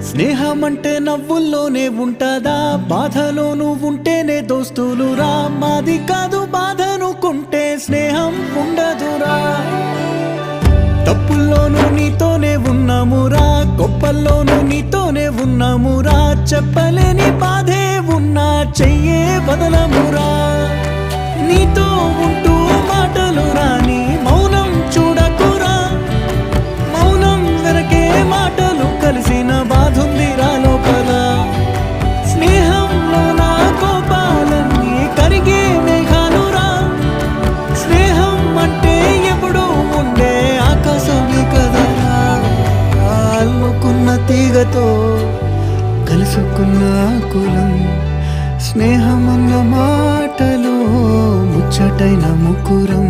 స్నేహమంటే నవ్వుల్లోనే ఉంటదా, బాధలోనూ ఉంటేనే దోస్తులురా. మాది కాదు బాధనుకుంటే స్నేహం ఉండదురా. తప్పుల్లోనూ నీతోనే ఉన్నామురా, గొప్పల్లోనూ నీతోనే ఉన్నామురా. చెప్పలేని బాధే ఉన్నా చెయ్యే బదలమురా. నీతో ఉంటూ మాటలు రాని మౌనం చూడకురా. మౌనం వెనకే మాటలు కలిసిన బాధుందిరా లోపల. స్నేహంలో నా కోపాలన్నీ కరిగే మేఘాలురా. స్నేహం అంటే ఎప్పుడూ ఉండే ఆకాశమే కదరా. అల్లుకున్న తీగతో కలుసుకున్న కులం. స్నేహమన్న మాటలో ముచ్చటైన ముకురం.